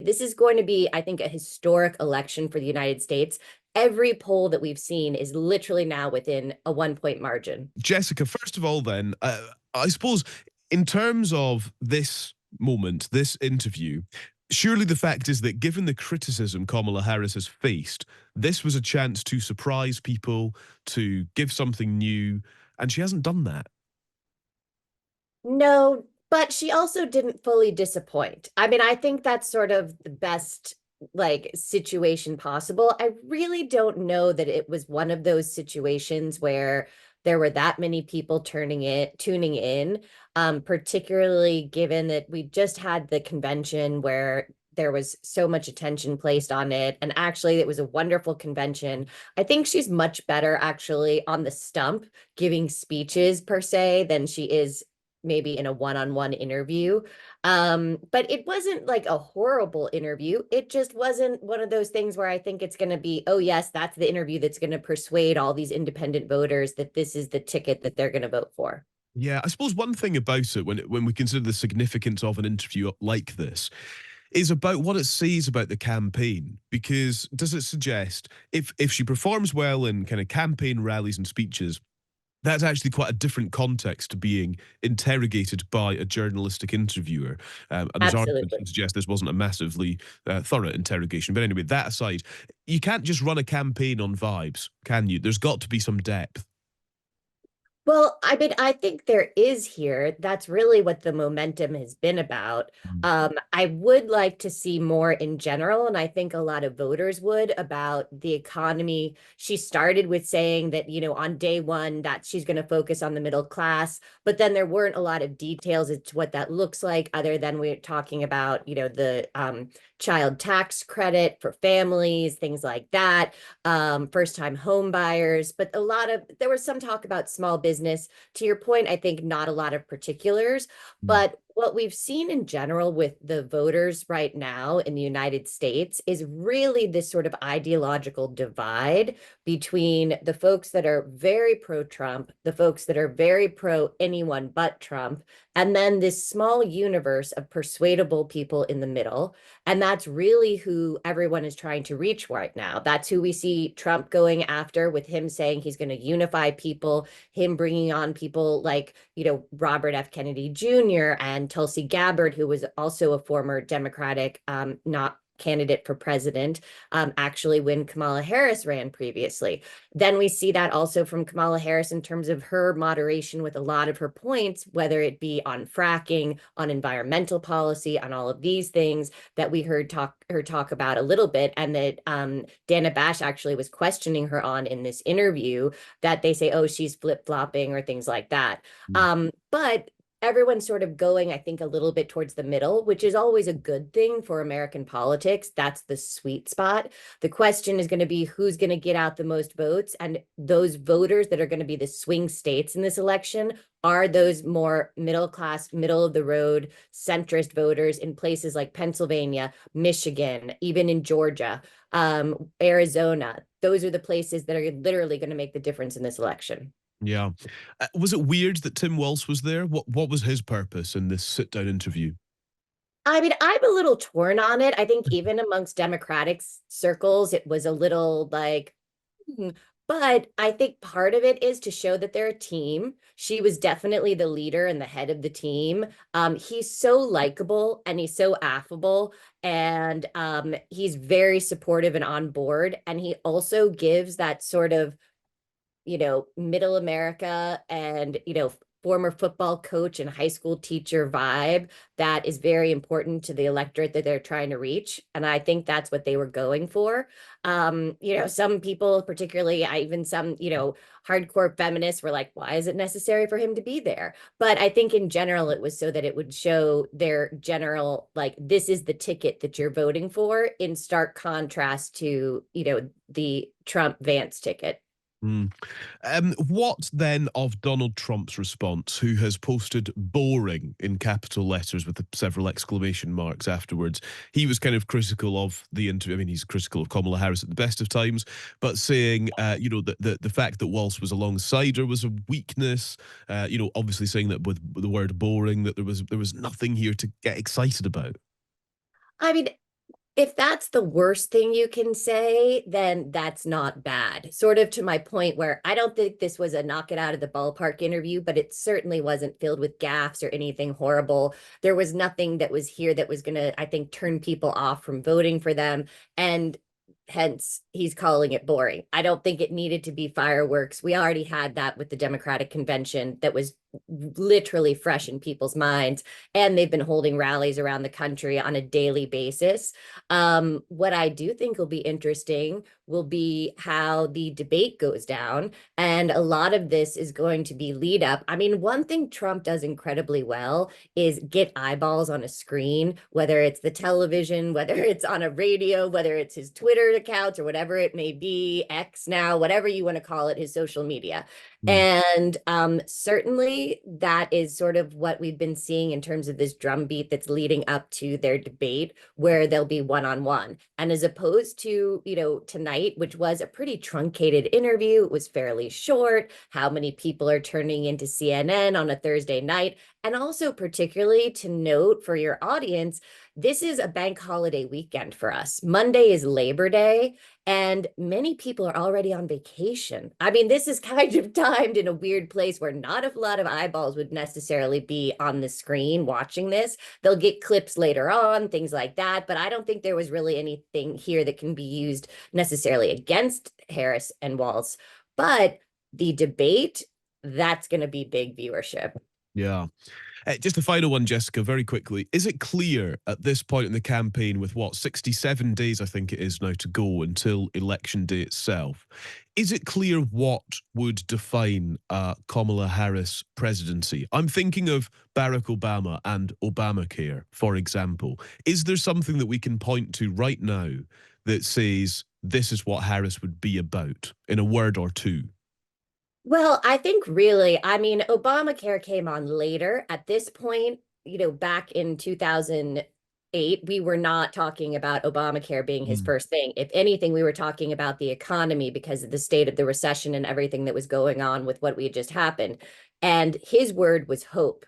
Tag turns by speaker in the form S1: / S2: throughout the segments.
S1: This is going to be, I think, a historic election for the United States. Every poll that we've seen is literally now within a 1 point margin.
S2: Jessica, first of all, then, I suppose in terms of this moment, this interview, surely the fact is that given the criticism Kamala Harris has faced, this was a chance to surprise people, to give something new, and she hasn't done that.
S1: No, but she also didn't fully disappoint. I mean, I think that's sort of the best like situation possible. I really don't know that it was one of those situations where there were that many people tuning in, particularly given that we just had the convention where there was so much attention placed on it. And actually, it was a wonderful convention. I think she's much better actually on the stump giving speeches per se than she is maybe in a one-on-one interview. But it wasn't like a horrible interview. It just wasn't one of those things where I think it's going to be, oh, yes, that's the interview that's going to persuade all these independent voters that this is the ticket that they're going to vote for.
S2: Yeah, I suppose one thing about it, when we consider the significance of an interview like this, is about what it says about the campaign. Because does it suggest if she performs well in kind of campaign rallies and speeches, that's actually quite a different context to being interrogated by a journalistic interviewer. And there's arguments
S1: Absolutely.
S2: to suggest this wasn't a massively thorough interrogation. But anyway, that aside, you can't just run a campaign on vibes, can you? There's got to be some depth.
S1: Well, I mean, I think there is here. That's really what the momentum has been about.
S2: Mm.
S1: I would like to see more in general, and I think a lot of voters would about the economy. She started with saying that, on day one, that she's going to focus on the middle class, but then there weren't a lot of details as to what that looks like, other than we're talking about, the child tax credit for families, things like that, first-time home buyers. But there was some talk about small business. To your point, I think not a lot of particulars,
S2: Mm.
S1: but what we've seen in general with the voters right now in the United States is really this sort of ideological divide between the folks that are very pro-Trump, the folks that are very pro anyone but Trump, and then this small universe of persuadable people in the middle. And that's really who everyone is trying to reach right now. That's who we see Trump going after, with him saying he's going to unify people, him bringing on people like, Robert F. Kennedy Jr. and Tulsi Gabbard, who was also a former Democratic not candidate for president, actually when Kamala Harris ran previously. Then we see that also from Kamala Harris in terms of her moderation with a lot of her points, whether it be on fracking, on environmental policy, on all of these things that we heard her talk about a little bit, and that Dana Bash actually was questioning her on in this interview, that they say, oh, she's flip-flopping or things like that.
S2: Mm.
S1: But everyone's sort of going, I think, a little bit towards the middle, which is always a good thing for American politics. That's the sweet spot. The question is going to be who's going to get out the most votes. And those voters that are going to be the swing states in this election are those more middle class, middle of the road, centrist voters in places like Pennsylvania, Michigan, even in Georgia, Arizona. Those are the places that are literally going to make the difference in this election.
S2: Yeah. Was it weird that Tim Walz was there? What was his purpose in this sit down interview?
S1: I mean, I'm a little torn on it. I think even amongst Democratic circles, it was a little like, hmm. But I think part of it is to show that they're a team. She was definitely the leader and the head of the team. He's so likable and he's so affable, and he's very supportive and on board. And he also gives that sort of middle America and, former football coach and high school teacher vibe that is very important to the electorate that they're trying to reach. And I think that's what they were going for. Some people, particularly even some, hardcore feminists were like, why is it necessary for him to be there? But I think in general, it was so that it would show their general, like, this is the ticket that you're voting for, in stark contrast to, the Trump Vance ticket.
S2: Mm. What then of Donald Trump's response, who has posted boring in capital letters with several exclamation marks afterwards? He was kind of critical of the interview. I mean, he's critical of Kamala Harris at the best of times, but saying, the fact that Walsh was alongside her was a weakness. Obviously saying that with the word boring, that there was nothing here to get excited about.
S1: I mean, If that's the worst thing you can say, then that's not bad. Sort of to my point where I don't think this was a knock it out of the ballpark interview, but it certainly wasn't filled with gaffes or anything horrible. There was nothing that was here that was going to, I think, turn people off from voting for them. And hence he's calling it boring. I don't think it needed to be fireworks. We already had that with the Democratic convention that was literally fresh in people's minds, and they've been holding rallies around the country on a daily basis. What I do think will be interesting will be how the debate goes down. And a lot of this is going to be lead up. I mean, one thing Trump does incredibly well is get eyeballs on a screen, whether it's the television, whether it's on a radio, whether it's his Twitter accounts or whatever it may be, X now, whatever you want to call it, his social media.
S2: Mm.
S1: And certainly that is sort of what we've been seeing in terms of this drumbeat that's leading up to their debate, where they'll be one-on-one. And as opposed to, tonight, which was a pretty truncated interview, it was fairly short, how many people are turning into CNN on a Thursday night. And also particularly to note for your audience, this is a bank holiday weekend for us. Monday is Labor Day, and many people are already on vacation. I mean, this is kind of timed in a weird place where not a lot of eyeballs would necessarily be on the screen watching this. They'll get clips later on, things like that. But I don't think there was really anything here that can be used necessarily against Harris and Walz. But the debate, that's going to be big viewership.
S2: Yeah. Just a final one, Jessica, very quickly. Is it clear at this point in the campaign, with what, 67 days, I think it is now to go until election day itself? Is it clear what would define a Kamala Harris presidency? I'm thinking of Barack Obama and Obamacare, for example. Is there something that we can point to right now that says this is what Harris would be about in a word or two?
S1: Well, I think really, I mean, Obamacare came on later. At this point, back in 2008, we were not talking about Obamacare being his
S2: Mm.
S1: first thing. If anything, we were talking about the economy because of the state of the recession and everything that was going on with what we had just happened. And his word was hope.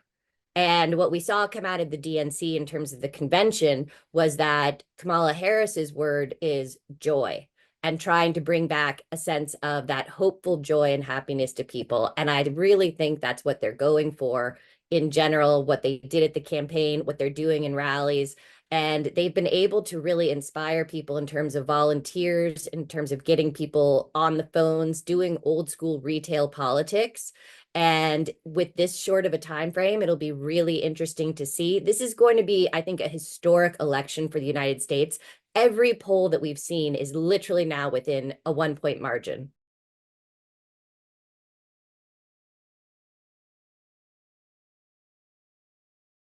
S1: And what we saw come out of the DNC in terms of the convention was that Kamala Harris's word is joy, and trying to bring back a sense of that hopeful joy and happiness to people. And I really think that's what they're going for in general, what they did at the campaign, what they're doing in rallies. And they've been able to really inspire people in terms of volunteers, in terms of getting people on the phones, doing old school retail politics. And with this short of a time frame, it'll be really interesting to see. This is going to be, I think, a historic election for the United States. Every poll that we've seen is literally now within a 1 point margin.